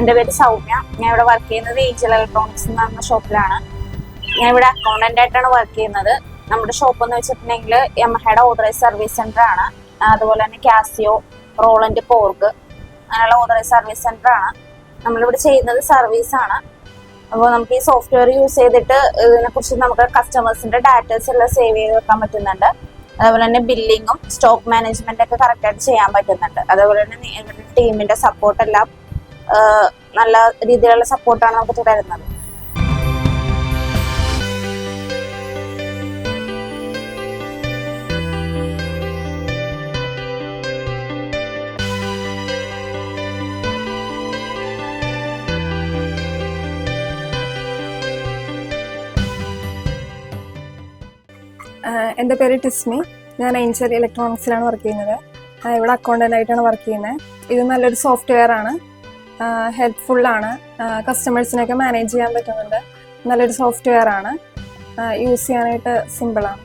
എൻ്റെ പേര് സൗമ്യ. ഞാൻ ഇവിടെ വർക്ക് ചെയ്യുന്നത് ഏഞ്ചൽ ഇലക്ട്രോണിക്സ് എന്ന് പറഞ്ഞ ഷോപ്പിലാണ്. ഞാൻ ഇവിടെ അക്കൗണ്ടന്റ് ആയിട്ടാണ് വർക്ക് ചെയ്യുന്നത്. നമ്മുടെ ഷോപ്പ് എന്ന് വെച്ചിട്ടുണ്ടെങ്കിൽ യമഹയുടെ ഓതറൈസ് സർവീസ് സെന്റർ ആണ്. അതുപോലെ തന്നെ കാസിയോ, റോളൻഡ്, പോർഗ് അങ്ങനെയുള്ള ഓതറൈസ് സർവീസ് സെന്റർ ആണ്. നമ്മളിവിടെ ചെയ്യുന്നത് സർവീസ് ആണ്. അപ്പോൾ നമുക്ക് ഈ സോഫ്റ്റ്വെയർ യൂസ് ചെയ്തിട്ട് ഇതിനെക്കുറിച്ച് നമുക്ക് കസ്റ്റമേഴ്സിന്റെ ഡാറ്റാസ് എല്ലാം സേവ് ചെയ്ത് വെക്കാൻ പറ്റുന്നുണ്ട്. അതുപോലെ തന്നെ ബില്ലിങ്ങും സ്റ്റോക്ക് മാനേജ്മെന്റ് ഒക്കെ കറക്റ്റായിട്ട് ചെയ്യാൻ പറ്റുന്നുണ്ട്. അതുപോലെ തന്നെ ടീമിന്റെ സപ്പോർട്ട് എല്ലാം നല്ല രീതിയിലുള്ള സപ്പോർട്ടാണ് നമുക്ക് തുടരുന്നത്. എൻ്റെ പേര് ടിസ്മി. ഞാൻ ഏഞ്ചൽ ഇലക്ട്രോണിക്സിലാണ് വർക്ക് ചെയ്യുന്നത്. ഇവിടെ അക്കൗണ്ടൻ്റ് ആയിട്ടാണ് വർക്ക് ചെയ്യുന്നത്. ഇത് നല്ലൊരു സോഫ്റ്റ്വെയർ ആണ്, ഹെൽപ്ഫുള്ളാണ്, കസ്റ്റമേഴ്സിനൊക്കെ മാനേജ് ചെയ്യാൻ പറ്റുന്നുണ്ട്. നല്ലൊരു സോഫ്റ്റ്വെയർ ആണ്, യൂസ് ചെയ്യാനായിട്ട് സിമ്പിളാണ്.